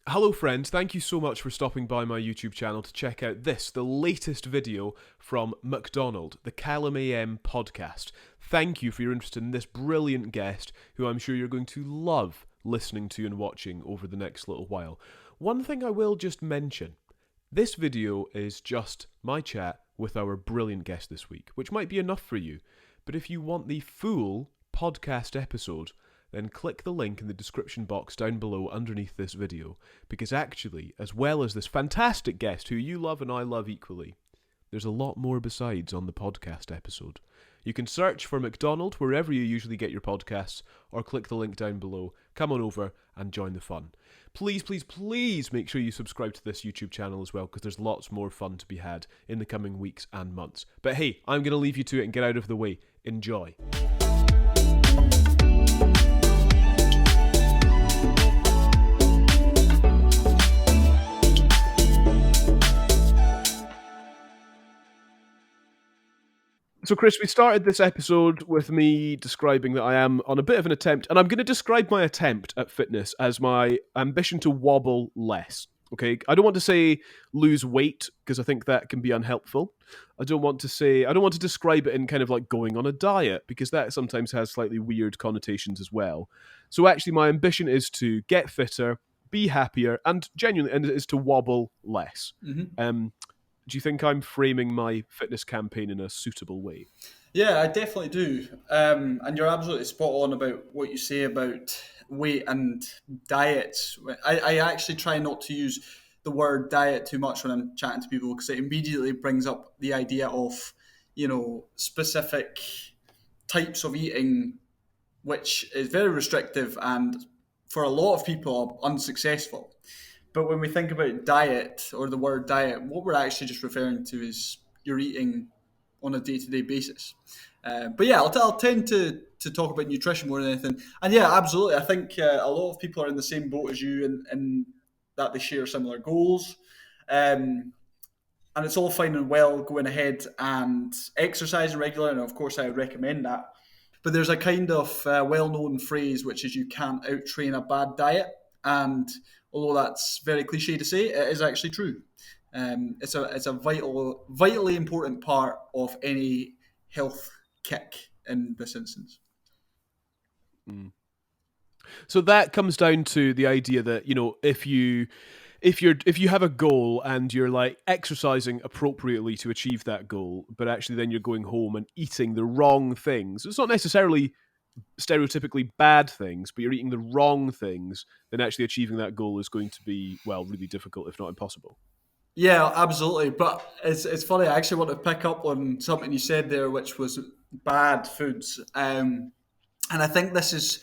Hello friends, thank you so much for stopping by my YouTube channel to check out the latest video from Macdonald, the CalumAM Podcast. Thank you for your interest in this brilliant guest, who I'm sure you're going to love listening to and watching over the next little while. One thing I will just mention, this video is just my chat with our brilliant guest this week, which might be enough for you, but if you want the full podcast episode, then click the link in the description box down below underneath this video, because actually, as well as this fantastic guest who you love and I love equally, there's a lot more besides on the podcast episode. You can search for Macdonald wherever you usually get your podcasts, or click the link down below, come on over and join the fun. Please, please, please make sure you subscribe to this YouTube channel as well, because there's lots more fun to be had in the coming weeks and months. But hey, I'm going to leave you to it and get out of the way. Enjoy. So, Chris, we started this episode with me describing that I am on a bit of an attempt, and I'm going to describe my attempt at fitness as my ambition to wobble less. Okay, I don't want to say lose weight, because I think that can be unhelpful. I don't want to describe it in kind of like going on a diet, because that sometimes has slightly weird connotations as well. So actually, my ambition is to get fitter, be happier, and genuinely is to wobble less. Mm-hmm. Do you think I'm framing my fitness campaign in a suitable way? Yeah, I definitely do. And you're absolutely spot on about what you say about weight and diets. I actually try not to use the word diet too much when I'm chatting to people, because it immediately brings up the idea of, specific types of eating, which is very restrictive and for a lot of people unsuccessful. But when we think about diet or the word diet, what we're actually just referring to is you're eating on a day-to-day basis. But yeah, I'll tend to talk about nutrition more than anything. And yeah, absolutely. I think a lot of people are in the same boat as you in that they share similar goals. And it's all fine and well going ahead and exercising regularly. And of course, I would recommend that. But there's a kind of well-known phrase, which is you can't out-train a bad diet. And although that's very cliche to say, it is actually true. It's a vitally important part of any health kick in this instance. Mm. So that comes down to the idea that, if you have a goal and you're like exercising appropriately to achieve that goal, but actually then you're going home and eating the wrong things. It's not necessarily stereotypically bad things, but you're eating the wrong things, then actually achieving that goal is going to be, well, really difficult, if not impossible. Yeah, absolutely. But it's funny. I actually want to pick up on something you said there, which was bad foods. And I think this is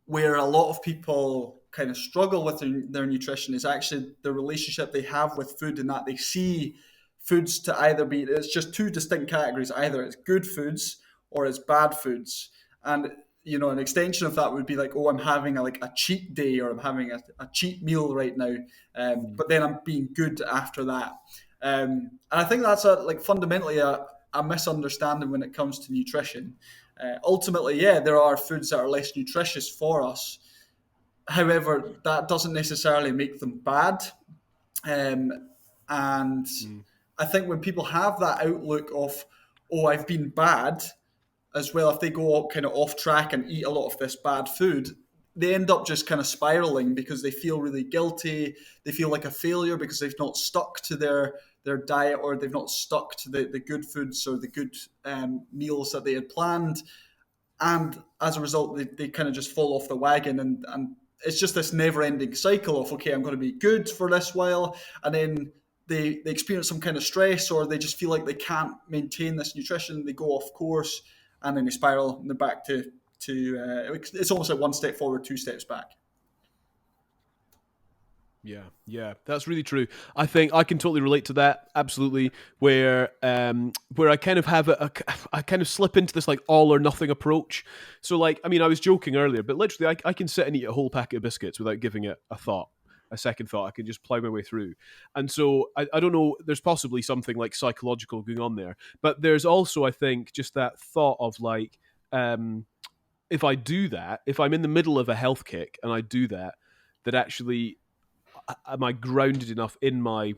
where a lot of people kind of struggle with their nutrition, is actually the relationship they have with food, and that they see foods to either be, it's just two distinct categories. Either it's good foods or it's bad foods. And an extension of that would be like, oh, I'm having a cheat day, or I'm having a cheat meal right now, but then I'm being good after that. And I think that's fundamentally a misunderstanding when it comes to nutrition. Ultimately, yeah, there are foods that are less nutritious for us. However, that doesn't necessarily make them bad. And I think when people have that outlook of, oh, I've been bad, as well, if they go kind of off track and eat a lot of this bad food, they end up just kind of spiraling, because they feel really guilty. They feel like a failure because they've not stuck to their diet, or they've not stuck to the good foods or the good meals that they had planned. And as a result, they kind of just fall off the wagon. And it's just this never-ending cycle of, okay, I'm going to be good for this while, and then they experience some kind of stress, or they just feel like they can't maintain this nutrition. They go off course, and then they spiral and they're back to it's almost like one step forward, two steps back. Yeah, that's really true. I think I can totally relate to that, absolutely. Where I kind of have I kind of slip into this like all or nothing approach. So I was joking earlier, but literally I can sit and eat a whole packet of biscuits without giving it a second thought. I can just plow my way through. And so I don't know, there's possibly something like psychological going on there. But there's also, I think, just that thought of if I do that, if I'm in the middle of a health kick and I do that, that actually am I grounded enough in my,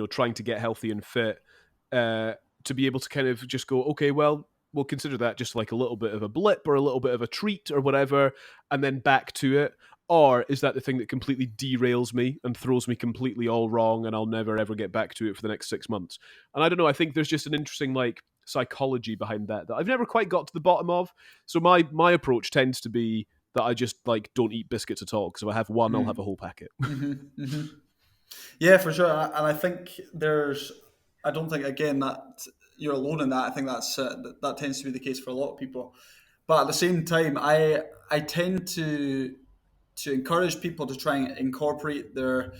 trying to get healthy and fit to be able to kind of just go, okay, well, we'll consider that just like a little bit of a blip or a little bit of a treat or whatever, and then back to it? Or is that the thing that completely derails me and throws me completely all wrong and I'll never ever get back to it for the next 6 months? And I don't know, I think there's just an interesting like psychology behind that I've never quite got to the bottom of. So my approach tends to be that I just like don't eat biscuits at all, because if I have one, I'll have a whole packet. Yeah, for sure. And I think I don't think, again, that you're alone in that. I think that tends to be the case for a lot of people. But at the same time, I tend to encourage people to try and incorporate their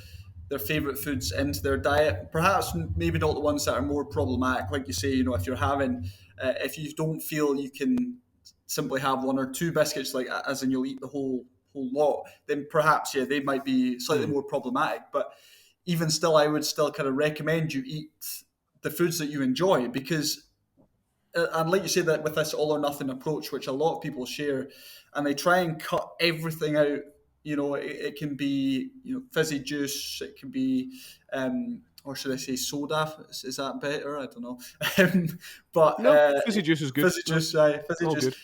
favorite foods into their diet. Perhaps maybe not the ones that are more problematic, like you say. If you're having, if you don't feel you can simply have one or two biscuits, like as in you'll eat the whole lot, then perhaps they might be slightly more problematic. But even still, I would still kind of recommend you eat the foods that you enjoy, because and like you say, that with this all or nothing approach, which a lot of people share, and they try and cut everything out. It can be fizzy juice, it can be or should I say soda? Is that better? I don't know. But no, fizzy juice is good. Fizzy juice. Good.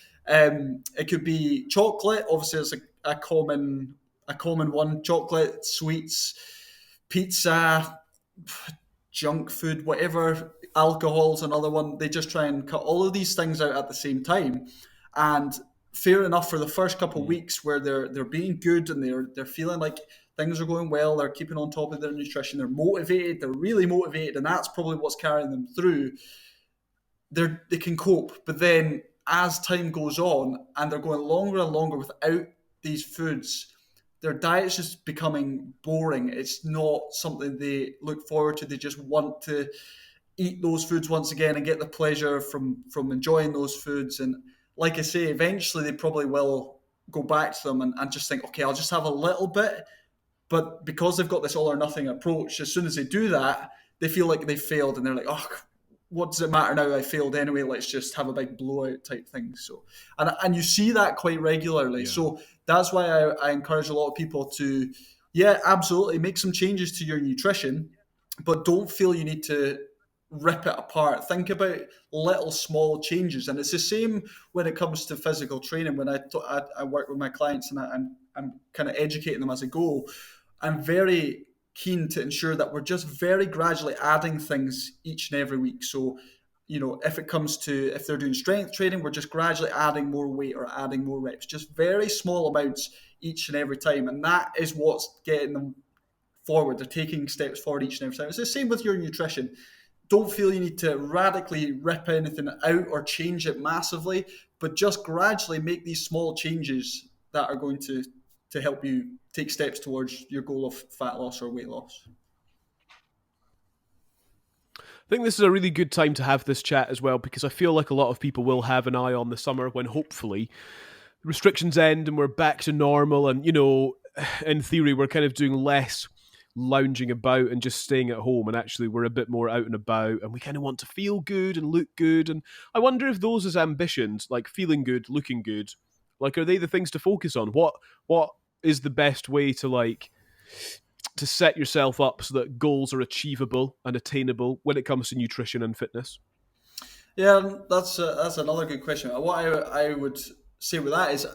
It could be chocolate. Obviously, it's a common one. Chocolate, sweets, pizza, junk food, whatever. Alcohol's another one. They just try and cut all of these things out at the same time, and fair enough for the first couple of weeks where they're being good and they're feeling like things are going well. They're keeping on top of their nutrition. They're motivated. They're really motivated, and that's probably what's carrying them through. They can cope, but then as time goes on and they're going longer and longer without these foods, their diet's just becoming boring. It's not something they look forward to. They just want to eat those foods once again and get the pleasure from enjoying those foods. And like I say, eventually they probably will go back to them and just think, okay, I'll just have a little bit. But because they've got this all or nothing approach, as soon as they do that, they feel like they failed, and they're like, oh, what does it matter now? I failed anyway. Let's just have a big blowout type thing. So, and you see that quite regularly. Yeah. So that's why I encourage a lot of people to, absolutely make some changes to your nutrition, but don't feel you need to rip it apart. Think about little small changes. And it's the same when it comes to physical training. When I work with my clients and I'm kind of educating them as I go, I'm very keen to ensure that we're just very gradually adding things each and every week. So, if they're doing strength training, we're just gradually adding more weight or adding more reps, just very small amounts each and every time. And that is what's getting them forward. They're taking steps forward each and every time. It's the same with your nutrition. Don't feel you need to radically rip anything out or change it massively, but just gradually make these small changes that are going to help you take steps towards your goal of fat loss or weight loss. I think this is a really good time to have this chat as well, because I feel like a lot of people will have an eye on the summer when hopefully restrictions end and we're back to normal. And, in theory, we're kind of doing less lounging about and just staying at home, and actually we're a bit more out and about, and we kind of want to feel good and look good. And I wonder if those as ambitions, like feeling good, looking good, like, are they the things to focus on? What is the best way to set yourself up so that goals are achievable and attainable when it comes to nutrition and fitness? Yeah, that's another good question. What I would say with that is,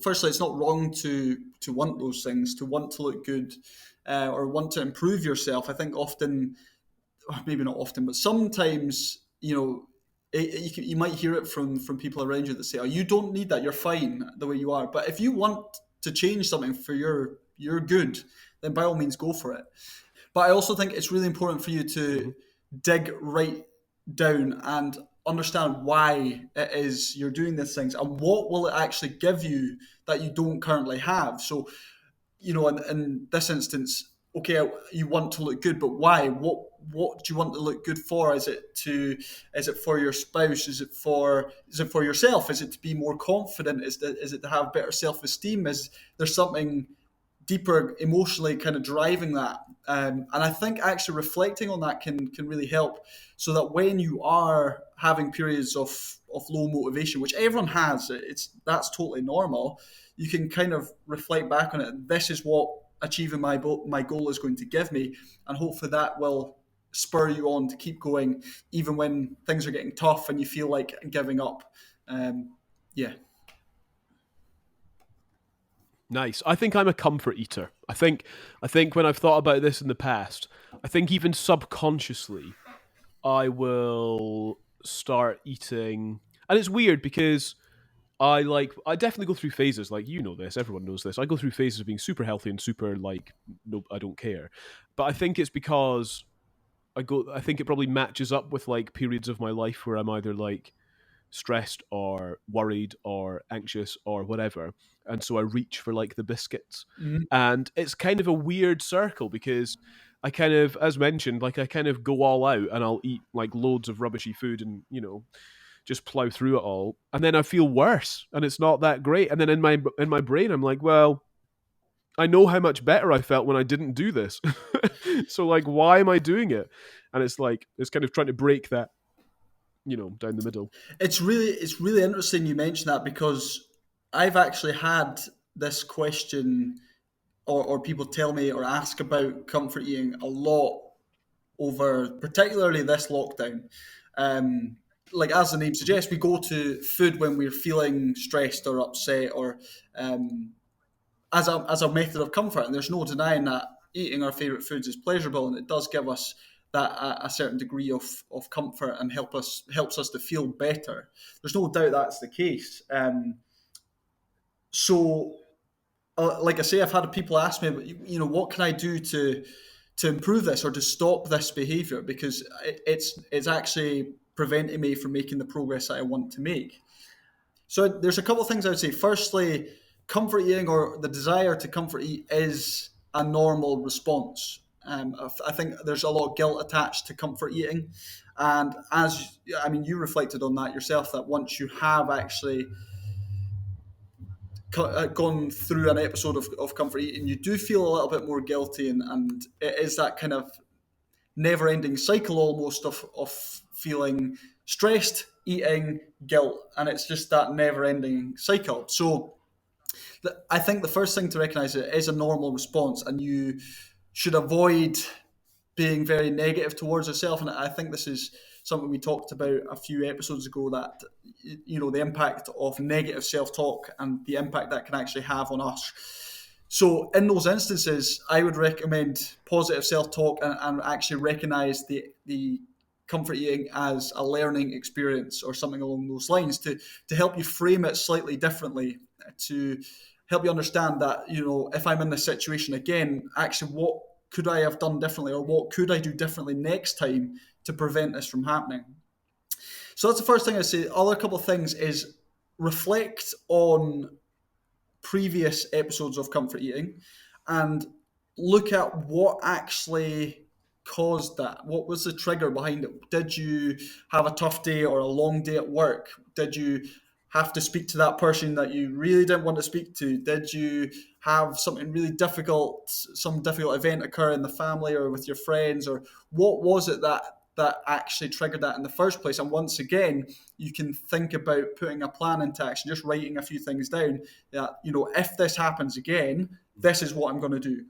firstly, it's not wrong to want those things, to want to look good, or want to improve yourself. I think often, maybe not often, but sometimes, you might hear it from people around you that say, oh, you don't need that, you're fine the way you are. But if you want to change something for your good, then by all means go for it. But I also think it's really important for you to dig right down and understand why it is you're doing these things and what will it actually give you that you don't currently have. So, in this instance, okay, you want to look good, but why? What do you want to look good for? Is it for your spouse? Is it for yourself? Is it to be more confident? Is it to have better self-esteem? Is there something deeper emotionally kind of driving that? And I think actually reflecting on that can really help, so that when you are having periods of low motivation, which everyone has, that's totally normal. You can kind of reflect back on it. This is what achieving my goal is going to give me, and hopefully that will spur you on to keep going even when things are getting tough and you feel like giving up. Yeah. Nice. I think I'm a comfort eater. I think when I've thought about this in the past, I think even subconsciously, I will start eating. And it's weird because I definitely go through phases. Like, you know this, everyone knows this. I go through phases of being super healthy and super like, no, I don't care. But I think it's because I think it probably matches up with like periods of my life where I'm either like stressed or worried or anxious or whatever, and so I reach for like the biscuits. And it's kind of a weird circle because I kind of, as mentioned, like I kind of go all out and I'll eat like loads of rubbishy food and just plow through it all, and then I feel worse and it's not that great, and then in my brain I'm like, well, I know how much better I felt when I didn't do this. So like, why am I doing it? And it's like, it's kind of trying to break that, down the middle. It's really interesting you mention that, because I've actually had this question, or people tell me or ask about comfort eating a lot over particularly this lockdown. Like, as the name suggests, we go to food when we're feeling stressed or upset, or as a method of comfort. And there's no denying that eating our favourite foods is pleasurable, and it does give us that a certain degree of comfort and helps us to feel better. There's no doubt that's the case. So, like I say, I've had people ask me, what can I do to improve this or to stop this behaviour, because it's actually preventing me from making the progress that I want to make. So there's a couple of things I would say. Firstly, comfort eating, or the desire to comfort eat, is a normal response. I think there's a lot of guilt attached to comfort eating. And you reflected on that yourself, that once you have actually gone through an episode of comfort eating, you do feel a little bit more guilty, and it is that kind of never-ending cycle almost of feeling stressed, eating, guilt, and it's just that never-ending cycle. So I think the first thing to recognize, it is a normal response, and you should avoid being very negative towards yourself. And I think this is something we talked about a few episodes ago, that the impact of negative self-talk and the impact that can actually have on us. So in those instances, I would recommend positive self-talk, and actually recognize the comfort eating as a learning experience or something along those lines, to help you frame it slightly differently, to help you understand that, if I'm in this situation again, actually what could I have done differently, or what could I do differently next time to prevent this from happening. So that's the first thing I say. Other couple of things is reflect on previous episodes of comfort eating and look at what actually caused that. What was the trigger behind it? Did you have a tough day or a long day at work? Did you have to speak to that person that you really didn't want to speak to? Did you have something really difficult, some difficult event occur in the family or with your friends? Or what was it that actually triggered that in the first place? And once again, you can think about putting a plan into action, just writing a few things down that, if this happens again, this is what I'm going to do.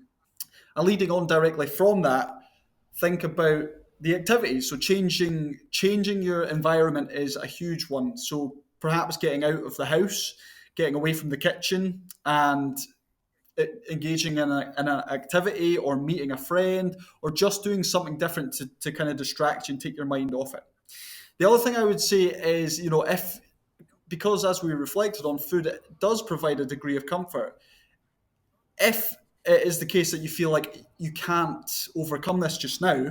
And leading on directly from that, think about the activities. So changing your environment is a huge one. So perhaps getting out of the house, getting away from the kitchen, and engaging in an activity, or meeting a friend, or just doing something different to kind of distract you and take your mind off it. The other thing I would say is, because as we reflected on, food, it does provide a degree of comfort. If it is the case that you feel like you can't overcome this just now,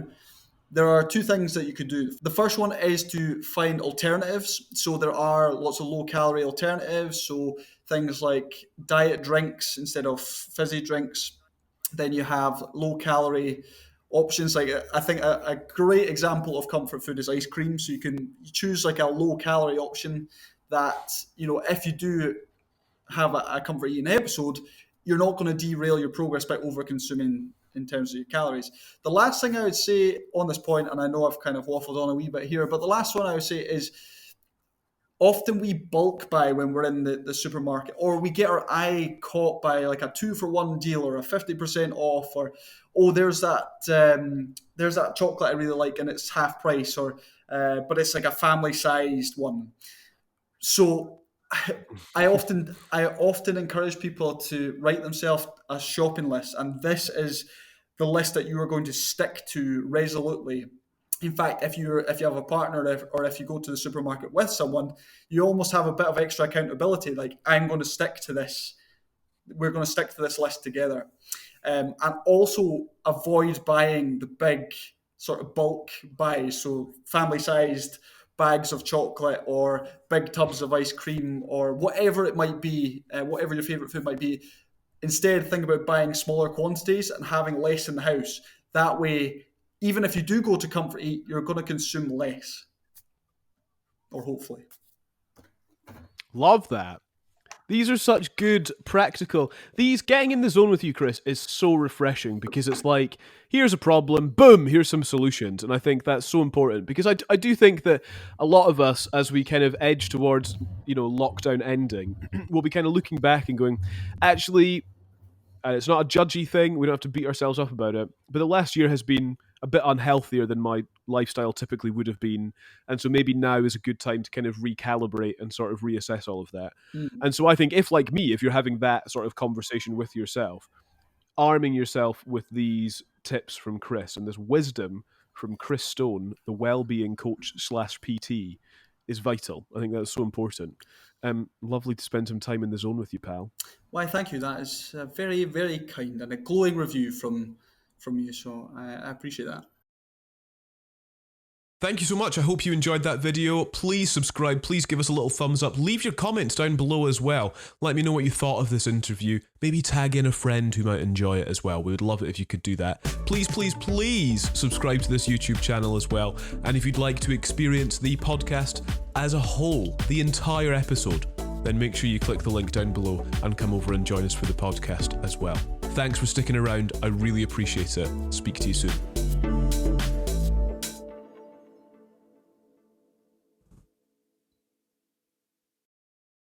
there are two things that you could do. The first one is to find alternatives. So there are lots of low-calorie alternatives. So things like diet drinks instead of fizzy drinks. Then you have low-calorie options. Like, I think a great example of comfort food is ice cream. So you can choose like a low-calorie option that, if you do have a comfort eating episode, you're not going to derail your progress by over-consuming in terms of your calories. The last thing I would say on this point, and I know I've kind of waffled on a wee bit here, but the last one I would say is often we bulk buy when we're in the supermarket, or we get our eye caught by like a 2-for-1 deal or a 50% off, or there's that chocolate I really like and it's half price, or but it's like a family sized one. So I often encourage people to write themselves a shopping list, and this is the list that you are going to stick to resolutely. In fact, if you have a partner, or if you go to the supermarket with someone, you almost have a bit of extra accountability. Like, I'm going to stick to this. We're going to stick to this list together. And also avoid buying the big sort of bulk buys. So family-sized bags of chocolate or big tubs of ice cream or whatever it might be, whatever your favorite food might be. Instead, think about buying smaller quantities and having less in the house. That way, even if you do go to comfort eat, you're going to consume less. Or hopefully. Love that. These are such good, practical... Getting in the zone with you, Chris, is so refreshing because it's like, here's a problem, boom, here's some solutions. And I think that's so important because I do think that a lot of us, as we kind of edge towards, lockdown ending, we'll be kind of looking back and going, actually, and it's not a judgy thing, we don't have to beat ourselves up about it, but the last year has been a bit unhealthier than my lifestyle typically would have been. And so maybe now is a good time to kind of recalibrate and sort of reassess all of that. And so I think if you're having that sort of conversation with yourself, arming yourself with these tips from Chris and this wisdom from Chris Stone, the well-being coach / PT, is vital. I think that's so important. Lovely to spend some time in the zone with you, pal. Why, thank you. That is very, very kind and a glowing review from you, so I appreciate that. Thank you so much. I hope you enjoyed that video. Please subscribe. Please give us a little thumbs up. Leave your comments down below as well. Let me know what you thought of this interview. Maybe tag in a friend who might enjoy it as well. We would love it if you could do that. Please, please, please subscribe to this YouTube channel as well. And if you'd like to experience the podcast as a whole, the entire episode, then make sure you click the link down below and come over and join us for the podcast as well. Thanks for sticking around. I really appreciate it. Speak to you soon.